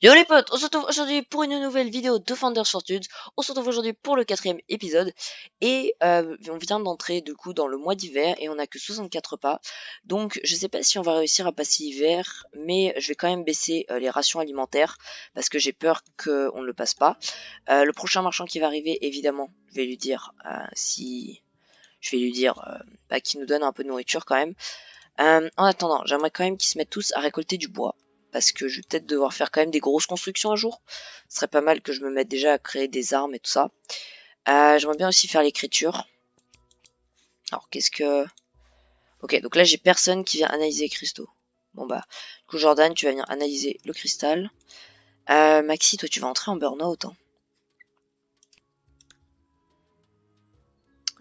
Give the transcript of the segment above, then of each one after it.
Yo les potes, on se retrouve aujourd'hui pour une nouvelle vidéo de Founders Fortunes. On se retrouve aujourd'hui pour le 4e épisode. Et on vient d'entrer du coup dans le mois d'hiver et on a que 64 pas. Donc je sais pas si on va réussir à passer l'hiver, mais je vais quand même baisser les rations alimentaires parce que j'ai peur qu'on ne le passe pas. Le prochain marchand qui va arriver, évidemment, je vais lui dire si... Je vais lui dire qu'il nous donne un peu de nourriture quand même. En attendant, j'aimerais quand même qu'ils se mettent tous à récolter du bois. Parce que je vais peut-être devoir faire quand même des grosses constructions un jour. Ce serait pas mal que je me mette déjà à créer des armes et tout ça. J'aimerais bien aussi faire l'écriture. Alors qu'est-ce que... Ok, donc là j'ai personne qui vient analyser les cristaux. Bon bah, du coup Jordan, tu vas venir analyser le cristal. Maxi, toi tu vas entrer en burn-out. Hein.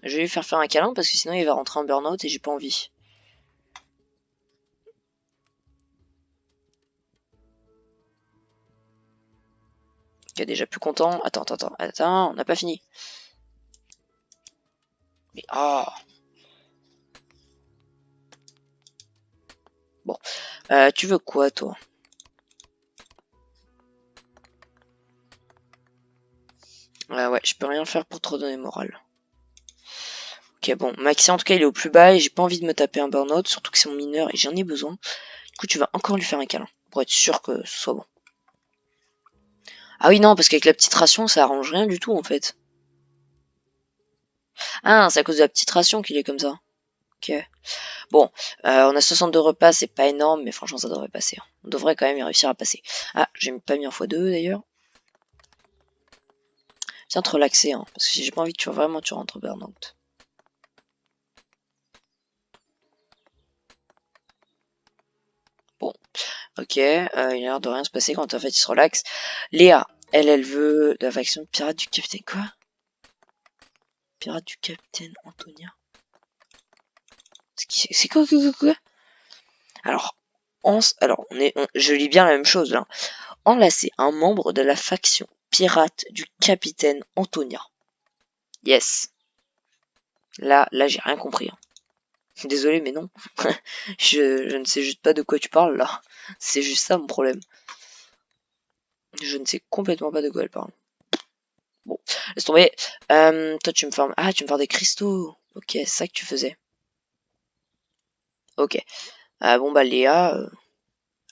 Je vais lui faire un câlin parce que sinon il va rentrer en burn-out et j'ai pas envie. Il est déjà plus content. Attends, on n'a pas fini. Mais ah. Bon, tu veux quoi toi? Ouais, je peux rien faire pour te redonner morale. Ok, bon, Maxi en tout cas il est au plus bas et j'ai pas envie de me taper un burn-out, surtout que c'est mon mineur et j'en ai besoin. Du coup, tu vas encore lui faire un câlin pour être sûr que ce soit bon. Ah oui, non, parce qu'avec la petite ration, ça arrange rien du tout en fait. Ah, c'est à cause de la petite ration qu'il est comme ça. Ok. Bon, on a 62 repas, c'est pas énorme, mais franchement, ça devrait passer. Hein. On devrait quand même y réussir à passer. Ah, j'ai pas mis en x2 d'ailleurs. Viens te relaxer, hein, parce que si j'ai pas envie que tu rentres burn-out. Bon, ok, il a l'air de rien se passer quand en fait il se relaxe. Léa, elle veut de la faction pirate du capitaine. Quoi? Pirate du capitaine Antonia. C'est quoi? Alors, je lis bien la même chose là. Enlacer un membre de la faction pirate du capitaine Antonia. Yes. Là, j'ai rien compris. Hein. Désolé, mais non. je ne sais juste pas de quoi tu parles là. C'est juste ça mon problème. Je ne sais complètement pas de quoi elle parle. Bon, laisse tomber. Toi, tu me formes. Ah, tu me formes des cristaux. Ok, c'est ça que tu faisais. Ok. Bon, bah, Léa,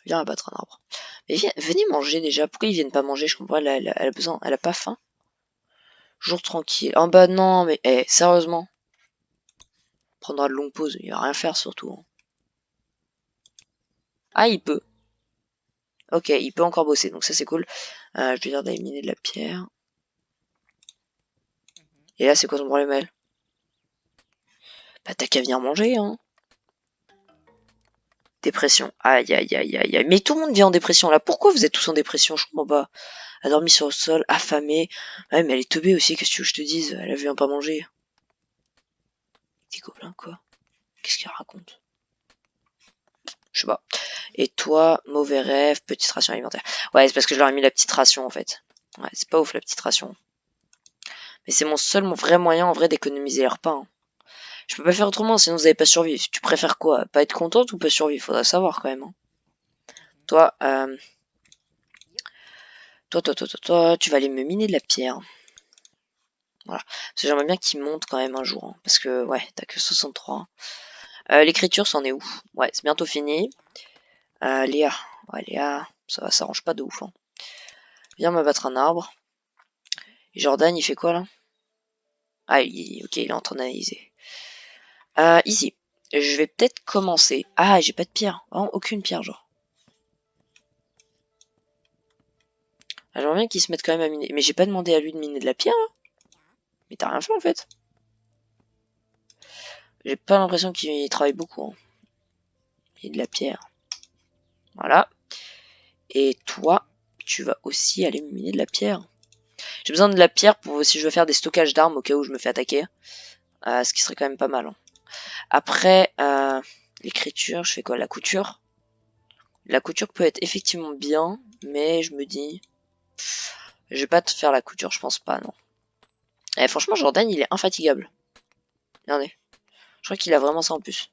viens abattre un arbre. Mais venez manger déjà. Pourquoi ils viennent pas manger? Je comprends. Elle a besoin. Elle a pas faim. Jour tranquille. Oh bah non, mais sérieusement. Prendra de longues pauses. Il va rien faire surtout. Hein. Ah, il peut. Ok, il peut encore bosser. Donc ça, c'est cool. Je vais dire d'aller miner de la pierre. Et là, c'est quoi ton problème, elle? Bah, t'as qu'à venir manger, hein. Dépression. Aïe. Mais tout le monde vit en dépression là. Pourquoi vous êtes tous en dépression? Je comprends pas. Elle a dormi sur le sol, affamée. Ouais, mais elle est teubée aussi, qu'est-ce que tu veux que je te dise? Elle a vu un pas manger. T'es gobelin, quoi. Qu'est-ce qu'elle raconte? Je sais pas. Et toi, mauvais rêve, petite ration alimentaire. Ouais, c'est parce que je leur ai mis la petite ration, en fait. Ouais, c'est pas ouf, la petite ration. Mais c'est mon vrai moyen, en vrai, d'économiser les repas. Hein. Je peux pas faire autrement, sinon vous allez pas survivre. Tu préfères quoi? Pas être contente ou pas survivre? Faudrait savoir, quand même. Hein. Toi, tu vas aller me miner de la pierre. Voilà. Parce que j'aimerais bien qu'il monte quand même un jour. Hein, parce que, ouais, t'as que 63. L'écriture, c'en est où? Ouais, c'est bientôt fini. Léa. Ouais, Léa, ça s'arrange pas de ouf. Hein. Viens m'abattre un arbre. Et Jordan, il fait quoi là? Ah, ok, il est en train d'analyser. Ici. Je vais peut-être commencer. Ah, j'ai pas de pierre. Vraiment, aucune pierre, genre. Ah, j'aimerais bien qu'il se mette quand même à miner. Mais j'ai pas demandé à lui de miner de la pierre. Hein. Mais t'as rien fait en fait. J'ai pas l'impression qu'il travaille beaucoup. Hein. Et de la pierre. Voilà. Et toi, tu vas aussi aller me miner de la pierre. J'ai besoin de la pierre pour si je veux faire des stockages d'armes au cas où je me fais attaquer. Ce qui serait quand même pas mal. Hein. Après, l'écriture, je fais quoi? La couture. La couture peut être effectivement bien, mais je me dis... Je vais pas te faire la couture, je pense pas, non. Franchement, Jordan, il est infatigable. Regardez. Je crois qu'il a vraiment ça en plus.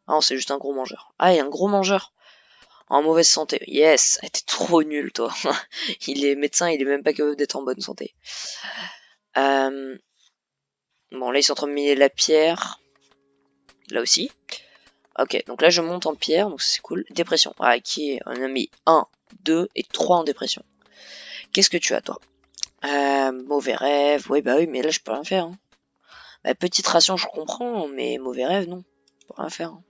Ah non, c'est juste un gros mangeur. Ah, il est un gros mangeur. En mauvaise santé. Yes, t'es trop nul, toi. Il est médecin, il est même pas capable d'être en bonne santé. Bon, là, ils sont en train de miner la pierre. Là aussi. Ok, donc là, je monte en pierre, donc c'est cool. Dépression. Ah, on a mis 1, 2 et 3 en dépression. Qu'est-ce que tu as, toi? Mauvais rêve. Oui, bah oui, mais là, je peux rien faire. Hein. Bah, petite ration, je comprends, mais mauvais rêve, non. Je peux rien faire. Hein.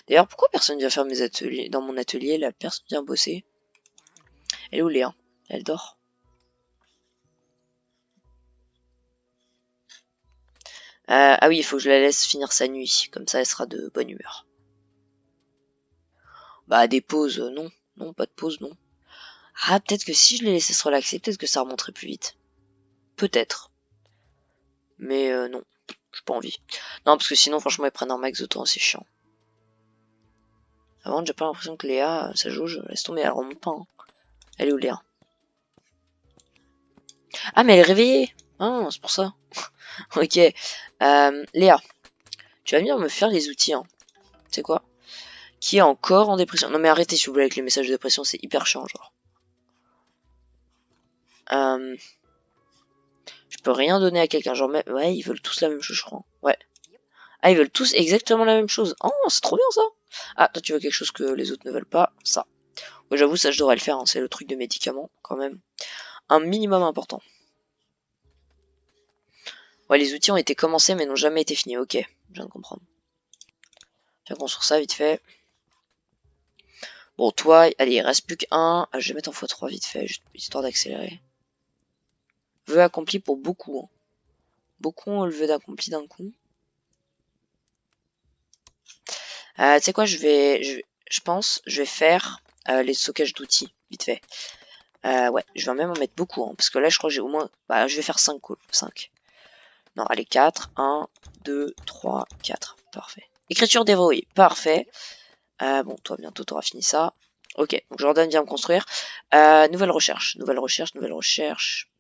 D'ailleurs, pourquoi personne vient faire mes ateliers? Dans mon atelier, là, personne vient bosser. Elle est où, Léa? Elle dort. Ah oui, il faut que je la laisse finir sa nuit. Comme ça, elle sera de bonne humeur. Bah, des pauses, non. Non, pas de pause, non. Ah, peut-être que si je les laissais se relaxer, peut-être que ça remonterait plus vite. Peut-être. Mais non, j'ai pas envie. Non, parce que sinon, franchement, ils prennent un max de temps, c'est chiant. Avant, j'ai pas l'impression que Léa, sa jauge, laisse tomber, elle remonte pas. Hein. Elle est où, Léa? Ah, mais elle est réveillée. Ah, c'est pour ça. Ok. Léa, tu vas venir me faire les outils, hein. Tu sais quoi? Qui est encore en dépression? Non, mais arrêtez, s'il vous plaît, avec les messages de dépression, c'est hyper chiant, genre. Je peux rien donner à quelqu'un, genre, ouais, ils veulent tous la même chose, je crois. Ouais. Ah, ils veulent tous exactement la même chose. Oh, c'est trop bien, ça. Ah, toi, tu veux quelque chose que les autres ne veulent pas. Ça. Ouais, j'avoue, ça, je devrais le faire, hein. C'est le truc de médicaments, quand même. Un minimum important. Ouais, les outils ont été commencés, mais n'ont jamais été finis. Ok, je viens de comprendre. Je viens construire ça, vite fait. Bon, toi, allez, il reste plus qu'un. Ah, je vais mettre en x3 vite fait, juste histoire d'accélérer. Vœu accompli pour beaucoup. Hein. Beaucoup ont le vœu d'accompli d'un coup. Tu sais quoi, je pense, je vais faire les stockages d'outils, vite fait. Ouais, je vais même en mettre beaucoup, hein, parce que là, je crois que j'ai au moins... Bah, je vais faire 5. 5. Non, allez, 4. 1, 2, 3, 4. Parfait. Écriture déverrouillée. Parfait. Bon, toi, bientôt, t'auras fini ça. Ok, donc Jordan vient me construire. Nouvelle recherche. Nouvelle recherche, nouvelle recherche.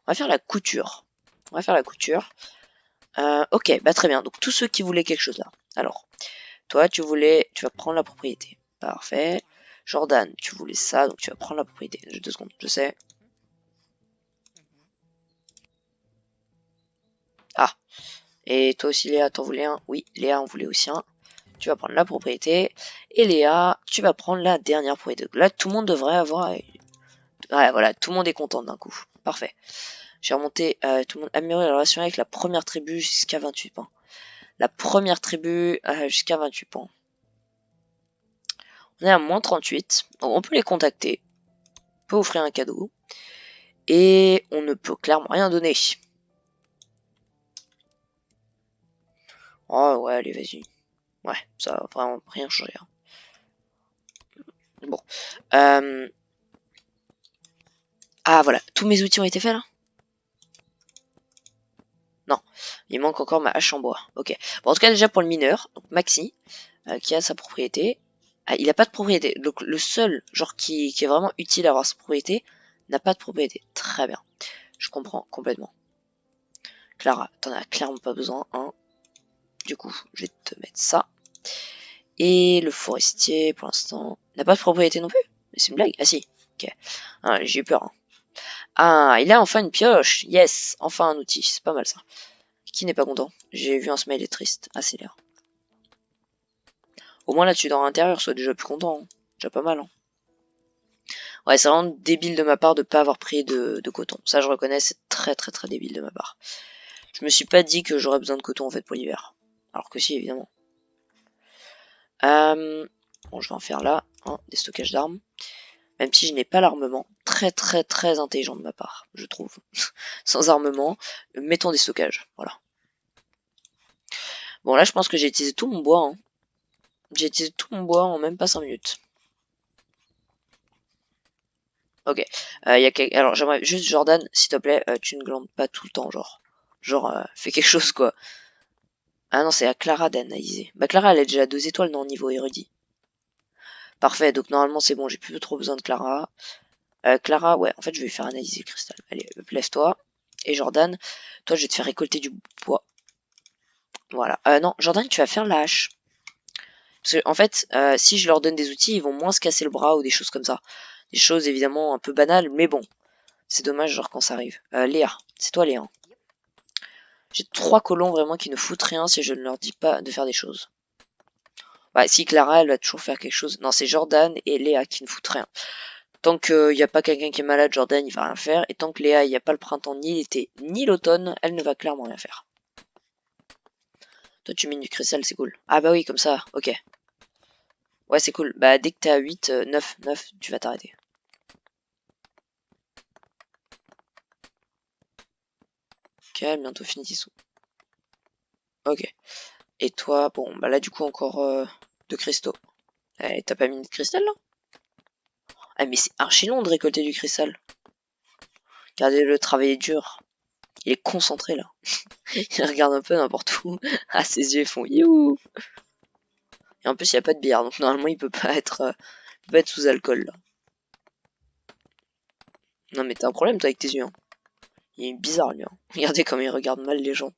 On va faire la couture. On va faire la couture. Ok, bah très bien. Donc, tous ceux qui voulaient quelque chose là. Alors, toi, tu vas prendre la propriété. Parfait. Jordan, tu voulais ça, donc tu vas prendre la propriété. J'ai 2 secondes, je sais. Ah. Et toi aussi, Léa, t'en voulais un? Oui, Léa en voulait aussi un. Tu vas prendre la propriété. Et Léa, tu vas prendre la dernière propriété. Donc là, tout le monde devrait avoir... Ouais, voilà, tout le monde est content d'un coup. Parfait. J'ai remonté, tout le monde améliorer la relation avec la première tribu jusqu'à 28 points. La première tribu jusqu'à 28 points. On est à moins 38. Donc on peut les contacter. On peut offrir un cadeau. Et on ne peut clairement rien donner. Oh ouais, allez, vas-y. Ouais, ça va vraiment rien changer. Hein. Bon. Ah voilà, tous mes outils ont été faits là? Non, il manque encore ma hache en bois. Ok. Bon, en tout cas, déjà pour le mineur, donc Maxi, qui a sa propriété. Ah, il n'a pas de propriété. Donc le seul genre qui est vraiment utile à avoir sa propriété n'a pas de propriété. Très bien. Je comprends complètement. Clara, t'en as clairement pas besoin. Hein. Du coup, je vais te mettre ça. Et le forestier, pour l'instant, n'a pas de propriété non plus. Mais c'est une blague. Ah si. Ok. Ah, j'ai eu peur. Hein. Ah, il a enfin une pioche. Yes. Enfin un outil. C'est pas mal ça. Qui n'est pas content? J'ai vu un smiley triste. Ah, c'est l'air. Au moins là, tu es dans l'intérieur. Sois déjà plus content. Hein. Déjà pas mal. Hein. Ouais, c'est vraiment débile de ma part de pas avoir pris de coton. Ça, je reconnais, c'est très très très débile de ma part. Je me suis pas dit que j'aurais besoin de coton en fait pour l'hiver. Alors que si, évidemment. Bon, je vais en faire là, hein, des stockages d'armes. Même si je n'ai pas l'armement. Très très très intelligent de ma part, je trouve. Sans armement, mettons des stockages. Voilà. Bon, là, je pense que j'ai utilisé tout mon bois. Hein. J'ai utilisé tout mon bois en même pas 5 minutes. Ok. Alors, j'aimerais juste, Jordan, s'il te plaît, tu ne glandes pas tout le temps, genre. Genre, fais quelque chose, quoi. Ah non, c'est à Clara d'analyser. Bah Clara, elle est déjà à 2 étoiles dans le niveau érudit. Parfait, donc normalement c'est bon, j'ai plus trop besoin de Clara. Clara, ouais, en fait je vais lui faire analyser le cristal. Allez, lève-toi. Et Jordan, toi je vais te faire récolter du bois. Voilà. Non, Jordan, tu vas faire la hache. Parce En fait, si je leur donne des outils, ils vont moins se casser le bras ou des choses comme ça. Des choses évidemment un peu banales, mais bon. C'est dommage genre quand ça arrive. Léa, c'est toi Léa. J'ai 3 colons vraiment qui ne foutent rien si je ne leur dis pas de faire des choses. Bah si Clara elle va toujours faire quelque chose. Non c'est Jordan et Léa qui ne foutent rien. Tant qu'il n'y a pas quelqu'un qui est malade, Jordan il va rien faire. Et tant que Léa il n'y a pas le printemps ni l'été ni l'automne, elle ne va clairement rien faire. Toi tu mines du cristal c'est cool. Ah bah oui comme ça, ok. Ouais c'est cool. Bah dès que t'es à 8, 9, tu vas t'arrêter. Ok, bientôt fini tes sous. Ok. Et toi, bon bah là du coup encore de cristaux. Eh, t'as pas mis de cristal là? Ah mais c'est archi long de récolter du cristal. Regardez le travail est dur. Il est concentré là. Il regarde un peu n'importe où. Ah ses yeux font youhou. Et en plus il n'y a pas de bière donc normalement il peut pas être sous alcool là. Non mais t'as un problème toi avec tes yeux. Hein. Il est bizarre lui. Hein. Regardez comme il regarde mal les gens.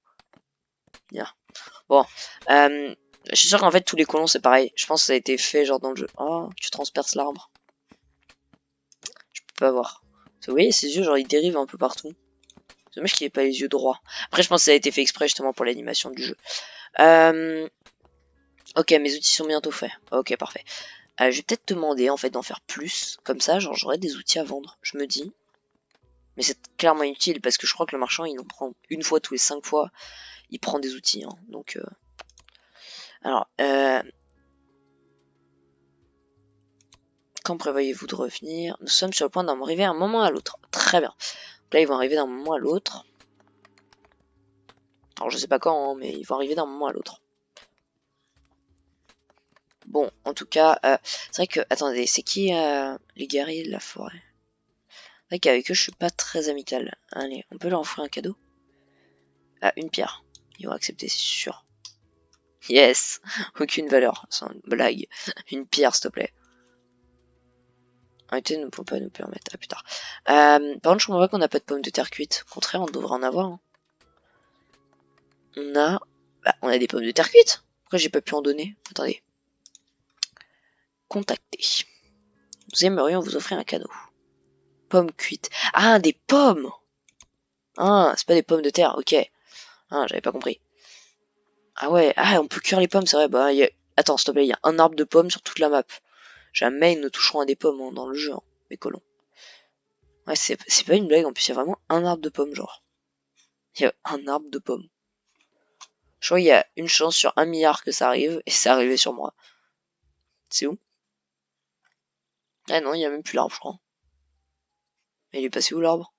Yeah. Bon. Je suis sûr qu'en fait tous les colons c'est pareil. Je pense que ça a été fait genre dans le jeu. Oh tu transperces l'arbre. Je peux pas voir. Vous voyez ses yeux genre ils dérivent un peu partout. C'est dommage qu'il ait pas les yeux droits. Après je pense que ça a été fait exprès justement pour l'animation du jeu. Ok mes outils sont bientôt faits. Ok parfait. Je vais peut-être demander en fait d'en faire plus. Comme ça genre j'aurai des outils à vendre. Je me dis. Mais c'est clairement utile parce que je crois que le marchand il en prend une fois tous les 5 fois. Il prend des outils. Hein. Donc alors quand prévoyez-vous de revenir? Nous sommes sur le point d'en arriver d'un moment à l'autre. Très bien. Là ils vont arriver d'un moment à l'autre. Alors je sais pas quand hein, mais ils vont arriver d'un moment à l'autre. Bon, en tout cas, c'est vrai que... Attendez, c'est qui les guerriers de la forêt? C'est vrai qu'avec eux, je suis pas très amical. Allez, on peut leur offrir un cadeau? Ah, une pierre. Ils vont accepter, c'est sûr. Yes. Aucune valeur, c'est une blague. Une pierre, s'il te plaît. Arrêtez, ne peut pas nous permettre. À plus tard. Par contre, je comprends pas qu'on n'a pas de pommes de terre cuites. Au contraire, on devrait en avoir. Hein. On a... Bah, on a des pommes de terre cuites. Pourquoi j'ai pas pu en donner? Attendez. Contacter. Nous aimerions vous offrir un cadeau. Pommes cuites. Ah, des pommes! Ah, c'est pas des pommes de terre, ok. Ah, j'avais pas compris. Ah ouais, ah, on peut cuire les pommes, c'est vrai. Bah, attends, s'il te plaît, il y a un arbre de pommes sur toute la map. Jamais ils ne toucheront à des pommes hein, dans le jeu, hein, mes colons. Ouais, c'est pas une blague, en plus, il y a vraiment un arbre de pommes, genre. Il y a un arbre de pommes. Je crois qu'il y a une chance sur 1 milliard que ça arrive, et c'est arrivé sur moi. C'est où? Ah non, il y a même plus l'arbre, je crois. Mais il est passé où l'arbre?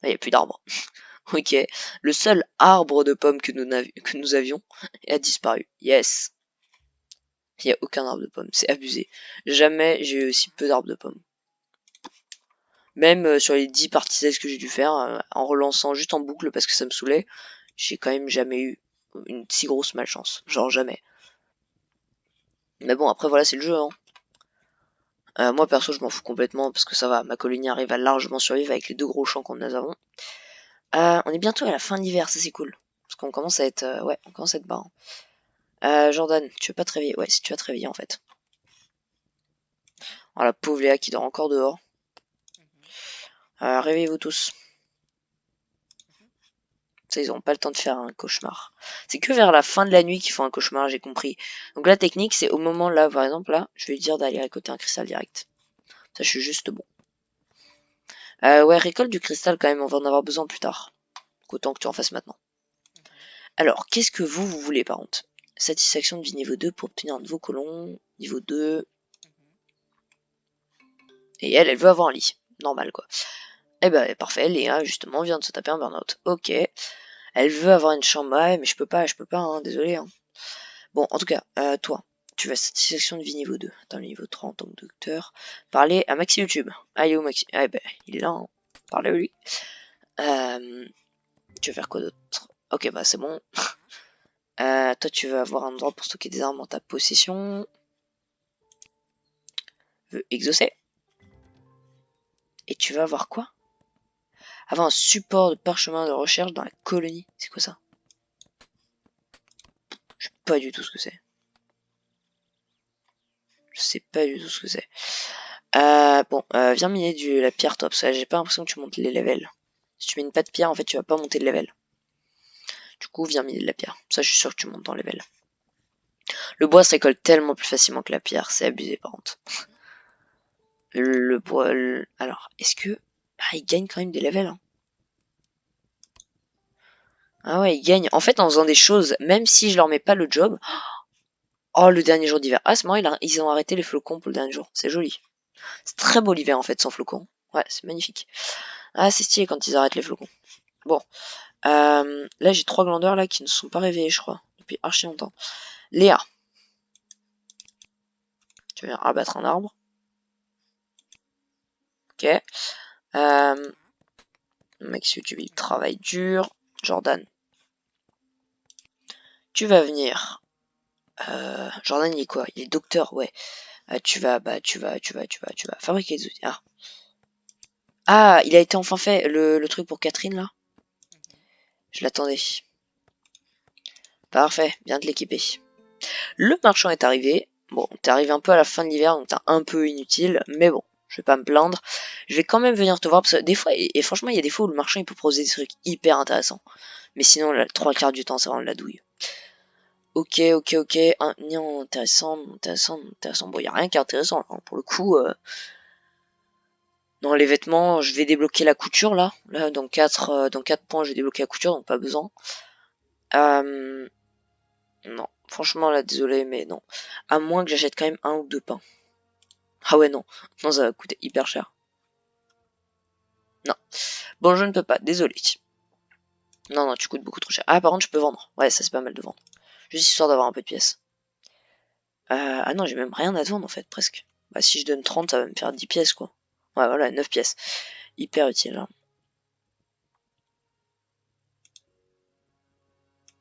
Ah, il y a plus d'arbre. Ok. Le seul arbre de pommes que nous avions a disparu. Yes. Il n'y a aucun arbre de pomme, c'est abusé. Jamais j'ai eu aussi peu d'arbres de pommes. Même sur les 10 parties que j'ai dû faire, en relançant juste en boucle parce que ça me saoulait, j'ai quand même jamais eu une si grosse malchance. Genre jamais. Mais bon, après voilà, c'est le jeu. Hein. Moi perso, je m'en fous complètement parce que ça va, ma colonie arrive à largement survivre avec les 2 gros champs qu'on nous avons. On est bientôt à la fin de l'hiver, ça c'est cool. Parce qu'on commence à être... ouais, on commence à être bas. Hein. Jordan, tu veux pas te réveiller? Ouais, si tu vas te réveiller en fait. Oh la pauvre Léa qui dort encore dehors. Réveillez-vous tous. Ça, ils n'auront pas le temps de faire un cauchemar. C'est que vers la fin de la nuit qu'ils font un cauchemar, j'ai compris. Donc la technique, c'est au moment là, par exemple là, je vais lui dire d'aller récolter un cristal direct. Ça, je suis juste bon. Ouais, récolte du cristal quand même, on va en avoir besoin plus tard. Autant que tu en fasses maintenant. Alors, qu'est-ce que vous voulez par contre? Satisfaction de vie niveau 2 pour obtenir un nouveau colon. Niveau 2. Et elle veut avoir un lit. Normal quoi. Eh ben parfait, Léa justement vient de se taper un burn-out. Ok. Elle veut avoir une chambre, ouais, mais je peux pas, hein, désolé. Hein. Bon, en tout cas, toi, tu vas satisfaction de vie niveau 2. Attends, niveau 3 en tant que docteur. Parler à Maxi YouTube. Ah, il est où Maxi? Ah, ben, il est là. Hein. Parlez à lui. Tu veux faire quoi d'autre? Ok, bah c'est bon. Toi, tu veux avoir un endroit pour stocker des armes en ta possession. Veux exaucer. Et tu vas avoir quoi? Avoir un support de parchemin de recherche dans la colonie. C'est quoi ça? pas du tout ce que c'est. Je sais pas du tout ce que c'est. Bon, viens miner la pierre, toi, parce que j'ai pas l'impression que tu montes les levels. Si tu mines pas de pierre, en fait, tu vas pas monter de level. Du coup, viens miner de la pierre. Ça, je suis sûr que tu montes dans level. Le bois se récolte tellement plus facilement que la pierre, c'est abusé par contre. Le bois... Alors, est-ce que... Ah, il gagne quand même des levels, hein. Ah ouais, il gagne. En fait, en faisant des choses, même si je leur mets pas le job... Oh, le dernier jour d'hiver. Ah, c'est marrant, ils ont arrêté les flocons pour le dernier jour. C'est joli. C'est très beau l'hiver, en fait, sans flocons. Ouais, c'est magnifique. Ah, c'est stylé quand ils arrêtent les flocons. Bon. Là, j'ai 3 glandeurs là qui ne sont pas réveillés, je crois. Depuis archi longtemps. Léa. Tu viens abattre un arbre. Ok. Max YouTube, il travaille dur. Jordan. Tu vas venir. Jordan, il est quoi? Il est docteur, ouais. Tu vas fabriquer des outils. Ah. Ah, il a été enfin fait, le truc pour Catherine, là. Je l'attendais. Parfait, bien de l'équiper. Le marchand est arrivé. Bon, t'es arrivé un peu à la fin de l'hiver, donc t'es un peu inutile, mais bon, je vais pas me plaindre. Je vais quand même venir te voir, parce que des fois, et franchement, il y a des fois où le marchand, il peut proposer des trucs hyper intéressants. Mais sinon, là, 3 quarts du temps, c'est vraiment de la douille. Ok. Non, intéressant. Bon, y a rien qui est intéressant, là, hein. Pour le coup, dans les vêtements, je vais débloquer la couture, là. Là, dans 4 points, je vais débloquer la couture, donc pas besoin. Non, franchement, là, désolé, mais non. À moins que j'achète quand même 1 ou 2 pains. Ah ouais, non. Non, ça va coûter hyper cher. Non. Bon, je ne peux pas, désolé. Non, tu coûtes beaucoup trop cher. Ah, par contre, je peux vendre. Ouais, ça, c'est pas mal de vendre. Juste histoire d'avoir un peu de pièces. Ah non, j'ai même rien à te vendre, en fait, presque. Bah, si je donne 30, ça va me faire 10 pièces, quoi. Ouais, voilà, 9 pièces. Hyper utile, hein.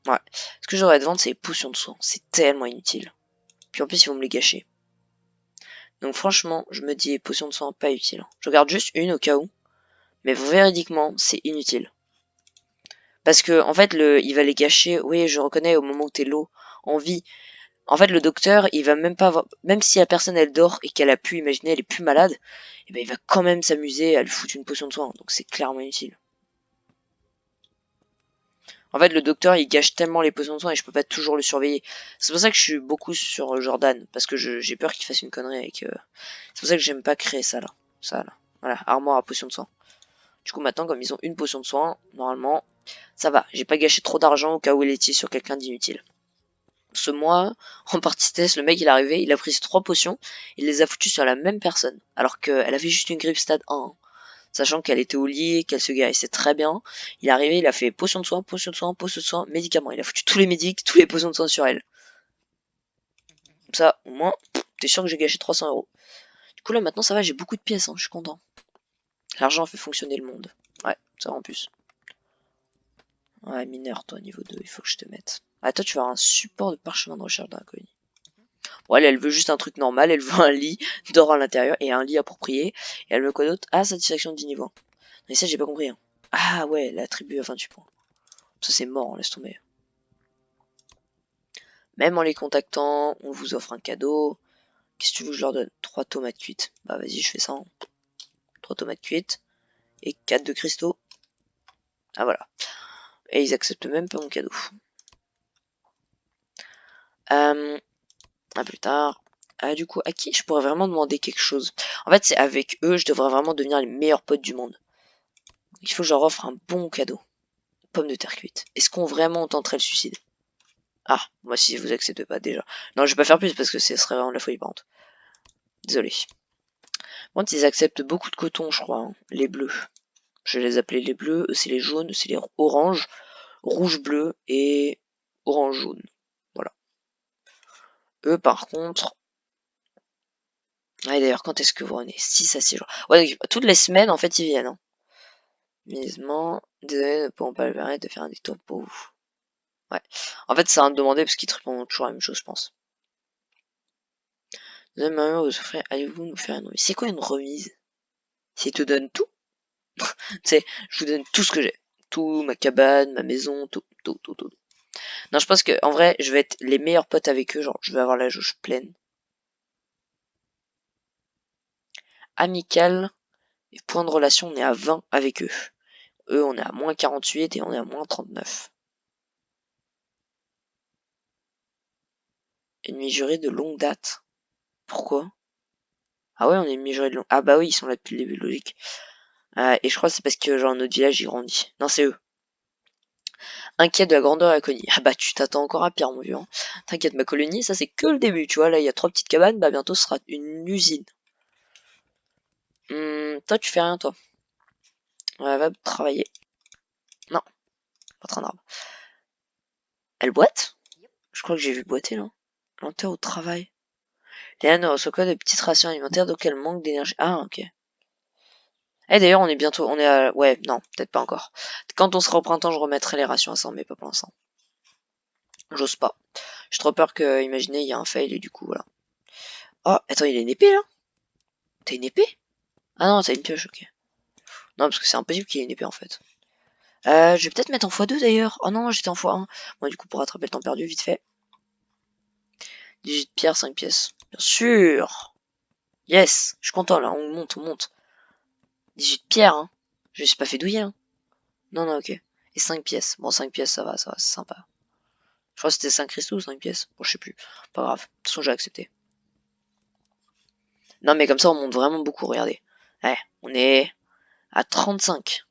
Ouais. Ce que j'aurais à te vendre, c'est les potions de soin. C'est tellement inutile. Puis en plus, ils vont me les gâcher. Donc franchement, je me dis, les potions de soin, pas utile. Je regarde juste une au cas où. Mais véridiquement, c'est inutile. Parce que, en fait, il va les gâcher. Oui, je reconnais au moment où t'es low, en vie. En fait, le docteur, il va même pas avoir... Même si la personne, elle dort et qu'elle a pu imaginer, elle est plus malade, et ben, il va quand même s'amuser à lui foutre une potion de soin. Donc, c'est clairement inutile. En fait, le docteur, il gâche tellement les potions de soin et je peux pas toujours le surveiller. C'est pour ça que je suis beaucoup sur Jordan. Parce que j'ai peur qu'il fasse une connerie avec... C'est pour ça que j'aime pas créer ça, là. Ça, là. Voilà, armoire à potion de soin. Du coup, maintenant, comme ils ont une potion de soin, normalement, ça va. J'ai pas gâché trop d'argent au cas où il était sur quelqu'un d'inutile. Ce mois, en partie test, le mec il est arrivé, il a pris ses 3 potions, il les a foutues sur la même personne, alors qu'elle avait juste une grippe stade 1, hein. Sachant qu'elle était au lit, qu'elle se guérissait très bien. Il est arrivé, il a fait potion de soin, médicaments. Il a foutu tous les médics, tous les potions de soin sur elle. Comme ça, au moins, t'es sûr que j'ai gâché 300 €. Du coup là maintenant ça va, j'ai beaucoup de pièces, hein, je suis content. L'argent fait fonctionner le monde. Ouais, ça va en plus. Ouais, mineur, toi, niveau 2, il faut que je te mette. Ah, toi, tu vas avoir un support de parchemin de recherche d'un inconnu. Bon, elle veut juste un truc normal, elle veut un lit d'or à l'intérieur et un lit approprié. Et elle veut quoi d'autre? Ah, satisfaction de 10 niveaux. Mais ça, j'ai pas compris, hein. Ah ouais, la tribu à 28 points. Ça, c'est mort, on laisse tomber. Même en les contactant, on vous offre un cadeau. Qu'est-ce que tu veux que je leur donne? 3 tomates cuites. Bah, vas-y, je fais ça, hein. 3 tomates cuites et 4 de cristaux. Ah, voilà. Et ils acceptent même pas mon cadeau. À plus tard. Ah, du coup, à qui je pourrais vraiment demander quelque chose? En fait, c'est avec eux, je devrais vraiment devenir les meilleurs potes du monde. Il faut que je leur offre un bon cadeau. Pomme de terre cuite. Est-ce qu'on vraiment tenterait le suicide? Ah, moi si vous acceptez pas déjà. Non, je vais pas faire plus parce que ce serait vraiment de la folie par contre. Désolé. Bon, ils acceptent beaucoup de coton, je crois, hein. Les bleus. Je vais les appeler les bleus. Eux, c'est les jaunes, c'est les oranges, rouge bleu et orange jaune. Voilà. Eux, par contre. Ah, et d'ailleurs, quand est-ce que vous revenez? 6 à 6 jours. Ouais, donc, toutes les semaines, en fait, ils viennent, hein. Misement, désolé, ne pourront pas le permettre de faire un détour pour vous. Ouais. En fait, ça va me demander parce qu'ils te répondent toujours la même chose, je pense. Deuxième manière vous offrir, allez-vous nous faire une remise? C'est quoi une remise? C'est te donne tout? Tu sais, je vous donne tout ce que j'ai. Tout, ma cabane, ma maison, tout. Non, je pense que en vrai, je vais être les meilleurs potes avec eux. Genre, je vais avoir la jauge pleine. Amical et point de relation, on est à 20 avec eux. Eux, on est à moins 48 et on est à moins 39. Ennemi juré de longue date. Pourquoi? Ah ouais, on est ennemi juré de longue... Ah bah oui, ils sont là depuis le début, logique. Et je crois que c'est parce que genre notre village, il grandit. Non, c'est eux. Inquiète de la grandeur inconnue. Ah bah tu t'attends encore à pire, mon vieux. Hein. T'inquiète, ma colonie, ça c'est que le début, tu vois. Là, il y a 3 petites cabanes, bah bientôt ce sera une usine. Toi, tu fais rien, toi. Ouais, va travailler. Non, pas train d'arbre. Elle boite? Je crois que j'ai vu boiter, là. Lenteur au travail. Léa ne reçoit que des petites rations alimentaires, donc elle manque d'énergie. Ah, ok. Eh, d'ailleurs, on est bientôt, on est à... Ouais, non, peut-être pas encore. Quand on sera au printemps, je remettrai les rations à 100, mais pas pour l'instant. J'ose pas. J'ai trop peur que, imaginez, il y a un fail et du coup, voilà. Oh, attends, il a une épée, là? T'as une épée? Ah non, t'as une pioche, ok. Non, parce que c'est impossible qu'il y ait une épée, en fait. Je vais peut-être mettre en x2, d'ailleurs. Oh non, j'étais en x1. Bon, du coup, pour rattraper le temps perdu, vite fait. 18 pierres, 5 pièces. Bien sûr! Yes! Je suis content, là. On monte, on monte. 18 pierres, hein. Je me suis pas fait douiller, hein. Non, non, ok. Et 5 pièces. Bon, 5 pièces, ça va, c'est sympa. Je crois que c'était 5 cristaux ou 5 pièces. Bon, je sais plus. Pas grave. De toute façon, j'ai accepté. Non, mais comme ça, on monte vraiment beaucoup, regardez. Ouais, on est à 35.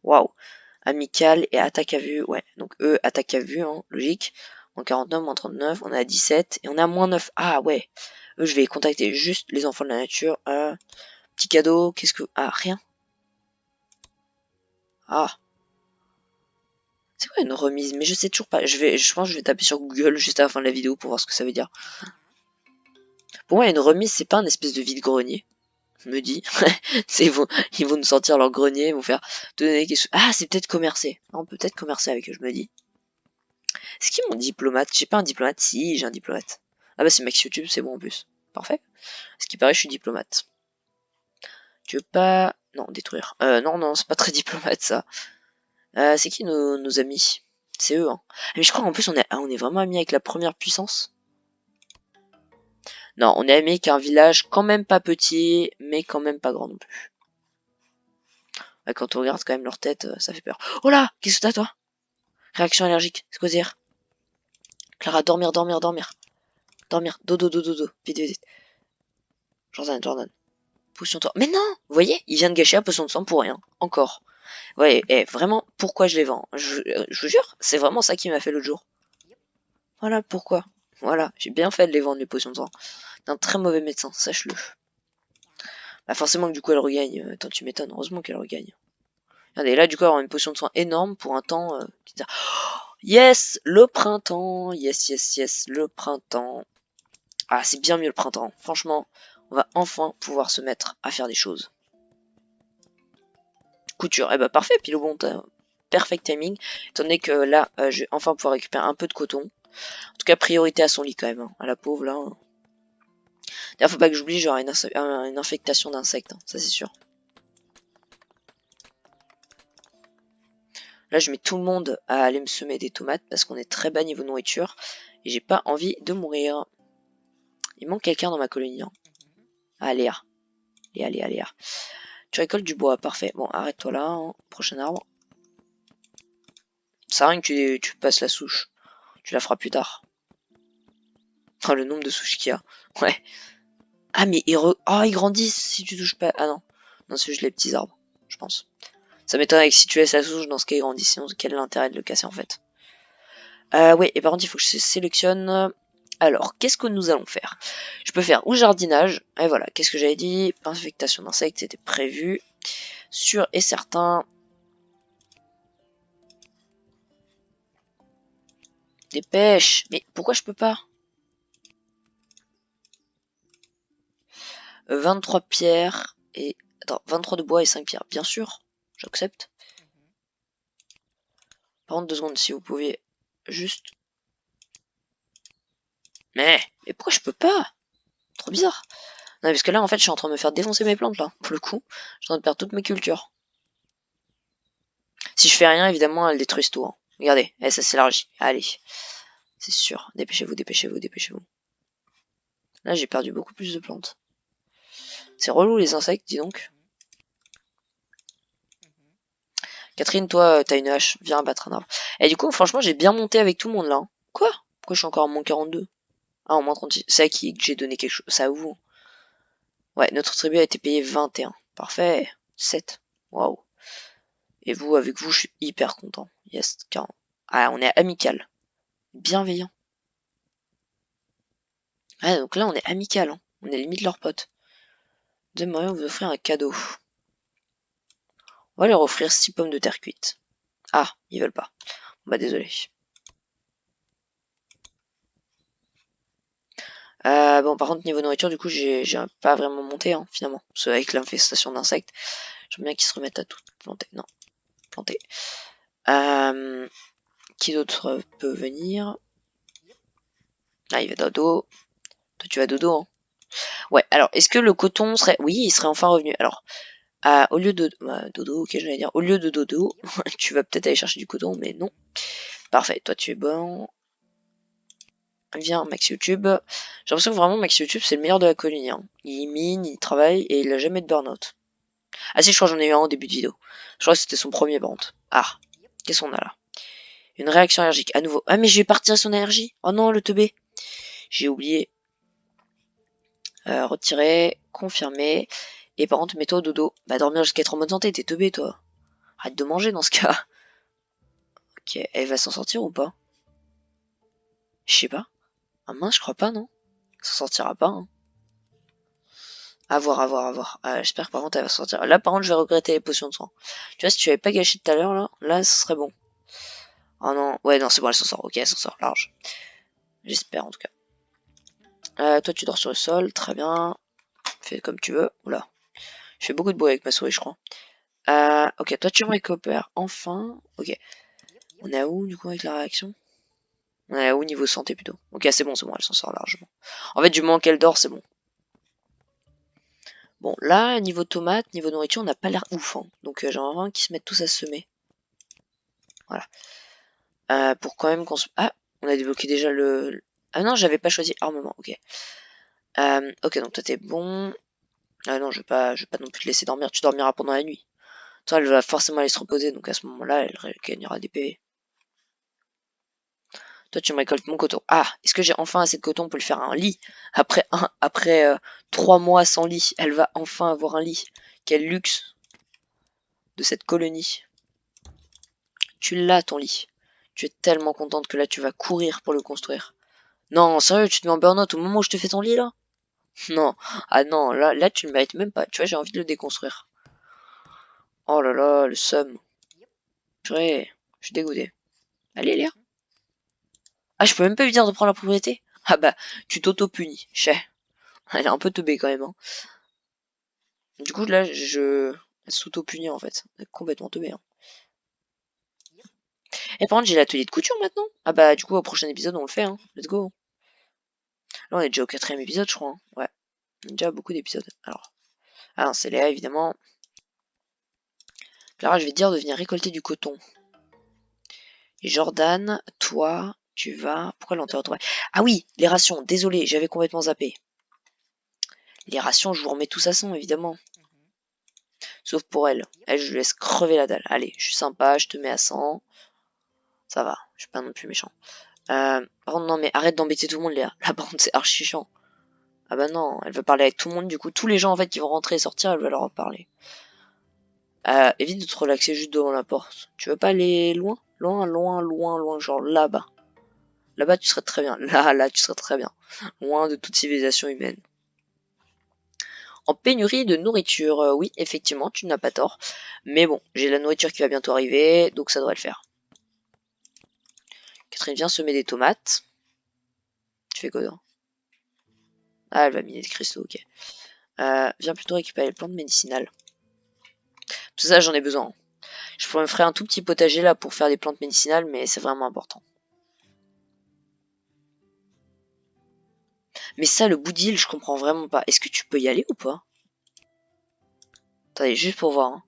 Waouh. Amical et attaque à vue. Ouais, donc eux, attaque à vue, hein, logique. Moins 49, moins 39, on est à 17. Et on est à moins 9. Ah ouais. Eux, je vais contacter juste les enfants de la nature. Petit cadeau, qu'est-ce que... Ah, rien. Ah. C'est quoi une remise? Mais je sais toujours pas. Je pense que je vais taper sur Google juste à la fin de la vidéo pour voir ce que ça veut dire. Pour moi, une remise, c'est pas un espèce de vide-grenier. Je me dis. Ils vont nous sortir leur grenier, ils vont faire donner quelque chose. Ah, c'est peut-être commercer. On peut peut-être commercer avec eux, je me dis. C'est qui mon diplomate? J'ai pas un diplomate? Si, j'ai un diplomate. Ah bah c'est Max YouTube, c'est bon en plus. Parfait. Ce qui paraît, je suis diplomate. Tu veux pas... Non, détruire. Non, non, c'est pas très diplomate ça. C'est qui nos amis? C'est eux, hein. Mais je crois qu'en plus on est vraiment amis avec la première puissance. Non, on est amis avec un village quand même pas petit, mais quand même pas grand non plus. Ouais, quand on regarde quand même leur tête, ça fait peur. Oh là! Qu'est-ce que t'as toi? Réaction allergique, c'est quoi dire? Clara, dormir, dormir, dormir. Dormir, dodo, dodo, dodo. Vite, vite, vite. Jordan, Jordan. Potion de sang. Mais non! Vous voyez? Il vient de gâcher la potion de sang pour rien. Encore. Ouais, vraiment, pourquoi je les vends? Je vous jure, c'est vraiment ça qui m'a fait l'autre jour. Voilà pourquoi. Voilà, j'ai bien fait de les vendre les potions de sang. D'un très mauvais médecin, sache-le. Bah forcément que du coup elle regagne. Attends, tu m'étonnes, heureusement qu'elle regagne. Regardez, là du coup elle aura une potion de sang énorme pour un temps... Yes, le printemps. Yes, yes, yes, le printemps. Ah, c'est bien mieux le printemps. Franchement, on va enfin pouvoir se mettre à faire des choses. Couture, eh bah parfait, pile au bon temps. Perfect timing, étant donné que là, je vais enfin pouvoir récupérer un peu de coton. En tout cas, priorité à son lit quand même, hein, à la pauvre là. D'ailleurs, faut pas que j'oublie, j'aurai une infectation d'insectes, hein, ça c'est sûr. Là, je mets tout le monde à aller me semer des tomates parce qu'on est très bas niveau nourriture et j'ai pas envie de mourir. Il manque quelqu'un dans ma colonie. Hein. Ah, Léa. Léa, Léa, Léa. Tu récoltes du bois, parfait. Bon, arrête-toi là, hein. Prochain arbre. Ça sert à rien que tu passes la souche. Tu la feras plus tard. Oh, le nombre de souches qu'il y a. Ouais. Ah, mais ils grandissent si tu touches pas. Ah non. Non, c'est juste les petits arbres, je pense. Ça m'étonnerait que si tu laisses la souche dans ce cas, il grandit. Sinon, quel est l'intérêt de le casser en fait? Ouais, et par contre, il faut que je sélectionne. Alors, qu'est-ce que nous allons faire? Je peux faire ou jardinage. Et voilà, qu'est-ce que j'avais dit? Infectation d'insectes, c'était prévu. Sûr et certain. Dépêche. Mais pourquoi je peux pas? 23 pierres et... Attends, 23 de bois et 5 pierres. Bien sûr, j'accepte. Par contre, 2 secondes, si vous pouviez juste... Mais pourquoi je peux pas? Trop bizarre. Non, parce que là, en fait, je suis en train de me faire défoncer mes plantes, là. Pour le coup, je suis en train de perdre toutes mes cultures. Si je fais rien, évidemment, elles détruisent tout. Hein. Regardez, eh, ça s'élargit. Allez, c'est sûr. Dépêchez-vous, dépêchez-vous, dépêchez-vous. Là, j'ai perdu beaucoup plus de plantes. C'est relou les insectes, dis donc. Catherine, toi, t'as une hache. Viens abattre un arbre. Et du coup, franchement, j'ai bien monté avec tout le monde là. Hein. Quoi? Pourquoi je suis encore en moins 42? Ah, en moins 36. C'est à qui que j'ai donné quelque chose? C'est à vous. Ouais, notre tribu a été payé 21. Parfait. 7. Waouh. Et vous, avec vous, je suis hyper content. Yes, 40. Ah, on est amical. Bienveillant. Ah, donc là, on est amical. Hein. On est limite leurs potes. Nous aimerions vous offrir un cadeau. On va leur offrir 6 pommes de terre cuites. Ah, ils veulent pas. Bah, désolé. Bon, par contre, niveau nourriture, du coup, j'ai pas vraiment monté, hein, finalement. Parce qu'avec l'infestation d'insectes, j'aime bien qu'ils se remettent à tout planter. Non, planter. Qui d'autre peut venir? Ah, il va dodo. Toi, tu vas dodo, hein. Ouais, alors, est-ce que le coton serait... Oui, il serait enfin revenu. Alors, au lieu de... dodo, ok, j'allais dire. Au lieu de dodo, tu vas peut-être aller chercher du coton, mais non. Parfait, toi, tu es bon. Viens, Max YouTube. J'ai l'impression que vraiment, Max YouTube, c'est le meilleur de la colonie. Hein. Il mine, il travaille, et il a jamais de burn-out. Ah si, je crois que j'en ai eu un au début de vidéo. Je crois que c'était son premier band. Ah, qu'est-ce qu'on a là? Une réaction allergique, à nouveau. Ah mais je vais partir son énergie. Oh non, le teubé. J'ai oublié. Retirer, confirmer. Et par contre, mets-toi au dodo. Bah dormir jusqu'à être en bonne santé, t'es teubé toi. Arrête de manger dans ce cas. Ok, elle va s'en sortir ou pas? Je sais pas. Ah mince, je crois pas, non? Elle s'en sortira pas, hein. À voir, à voir, à voir. J'espère que par contre elle va sortir. Là par contre je vais regretter les potions de soin. Tu vois, si tu avais pas gâché tout à l'heure là ce serait bon. Oh non, ouais non c'est bon, elle s'en sort. Ok, elle s'en sort large. J'espère en tout cas. Toi, tu dors sur le sol, très bien. Fais comme tu veux. Oula, je fais beaucoup de bruit avec ma souris, je crois. Ok, toi, tu récupères enfin. Ok, on est à où du coup avec la réaction? On est à où niveau santé plutôt? Ok, c'est bon, elle s'en sort largement. En fait, du moment qu'elle dort, c'est bon. Bon, là, niveau tomate, niveau nourriture, on n'a pas l'air ouf. Hein. Donc, j'aimerais vraiment qu'ils se mettent tous à semer. Voilà. Pour quand même qu'on se. Ah, on a débloqué déjà le. Ah non, j'avais pas choisi armement. Ok. Ok, donc toi, t'es bon. Ah non, je vais pas non plus te laisser dormir. Tu dormiras pendant la nuit. Toi, elle va forcément aller se reposer, donc à ce moment-là, elle gagnera des PV. Toi, tu me récoltes mon coton. Ah, est-ce que j'ai enfin assez de coton pour lui faire un lit? Après 3 mois sans lit, elle va enfin avoir un lit. Quel luxe de cette colonie. Tu l'as, ton lit. Tu es tellement contente que là, tu vas courir pour le construire. Non, sérieux, tu te mets en burn-out au moment où je te fais ton lit, là? Non. Ah non, là, tu le mérites même pas. Tu vois, j'ai envie de le déconstruire. Oh là là, le seum. Purée, je suis dégoûté. Allez, Léa. Ah, je peux même pas lui dire de prendre la propriété? Ah bah, tu t'auto-punis. Chais. Elle est un peu teubée quand même. Hein. Du coup, là, elle s'auto-punit en fait. Elle est complètement teubée. Hein. Et par contre, j'ai l'atelier de couture maintenant. Ah bah, du coup, au prochain épisode, on le fait. Hein. Let's go. Là, on est déjà au 4ème épisode, je crois. Hein. Ouais. On a déjà beaucoup d'épisodes. Alors. Ah non, c'est Léa, évidemment. Clara, je vais te dire de venir récolter du coton. Et Jordan, toi, tu vas... Pourquoi l'on t'a retrouvé? Ah oui, les rations. Désolé, j'avais complètement zappé. Les rations, je vous remets tous à 100, évidemment. Sauf pour elle. Elle, je lui laisse crever la dalle. Allez, je suis sympa, je te mets à 100. Ça va, je suis pas non plus méchant. Par contre, non, mais arrête d'embêter tout le monde, Léa. La bande, c'est archi chiant. Ah bah non, elle veut parler avec tout le monde, du coup, tous les gens, en fait, qui vont rentrer et sortir, elle va leur en parler. Évite de te relaxer juste devant la porte. Tu veux pas aller loin? Loin, loin, loin, loin, genre là-bas. Là-bas, tu serais très bien. Là, tu serais très bien. Loin de toute civilisation humaine. En pénurie de nourriture, oui, effectivement, tu n'as pas tort. Mais bon, j'ai la nourriture qui va bientôt arriver, donc ça devrait le faire. Catherine vient semer des tomates. Tu fais quoi dedans? Ah, elle va miner des cristaux, ok. Viens plutôt récupérer les plantes médicinales. Tout ça, j'en ai besoin. Je pourrais me faire un tout petit potager là pour faire des plantes médicinales, mais c'est vraiment important. Mais ça, le bout d'île, je comprends vraiment pas. Est-ce que tu peux y aller ou pas? Attendez, juste pour voir. Hein.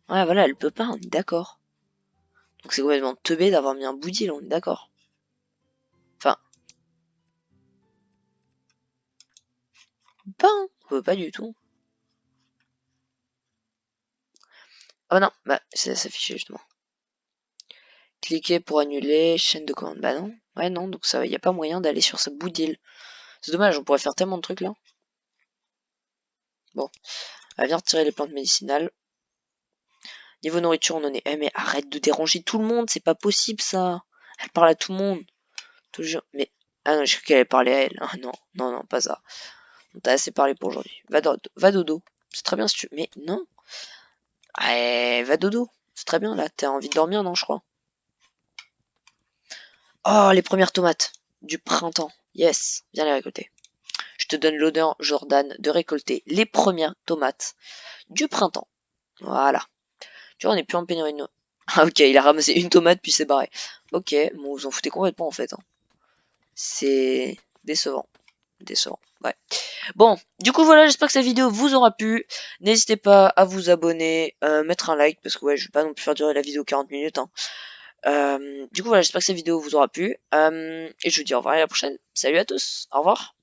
Ouais, voilà, elle peut pas, on est d'accord. Donc c'est complètement teubé d'avoir mis un boudil, on est d'accord. Enfin, pas, hein. Pas du tout. Ah bah non, bah ça s'affichait justement. Cliquez pour annuler, chaîne de commande. Bah non, ouais non, donc ça, y a pas moyen d'aller sur ce bout d'île. C'est dommage, on pourrait faire tellement de trucs là. Bon, elle vient retirer les plantes médicinales. Niveau nourriture, on en est. Eh mais arrête de déranger tout le monde, c'est pas possible ça. Elle parle à tout le monde, toujours. Mais ah non, j'ai cru qu'elle allait parler à elle. Ah non, non, non, pas ça. On t'a assez parlé pour aujourd'hui. Va dodo. C'est très bien si tu. Mais non. Ouais, va dodo. C'est très bien là. T'as envie de dormir, non, je crois. Oh, les premières tomates du printemps. Yes, viens les récolter. Je te donne l'honneur, Jordan, de récolter les premières tomates du printemps. Voilà. Tu vois, on n'est plus en pénurie de. Ah ok, il a ramassé une tomate puis c'est barré. Ok, bon, vous en foutez complètement en fait, hein. C'est décevant. Décevant. Ouais. Bon, du coup voilà, j'espère que cette vidéo vous aura plu. N'hésitez pas à vous abonner, mettre un like, parce que ouais, je vais pas non plus faire durer la vidéo 40 minutes, hein. Du coup voilà, j'espère que cette vidéo vous aura plu. Et je vous dis au revoir à la prochaine. Salut à tous, au revoir.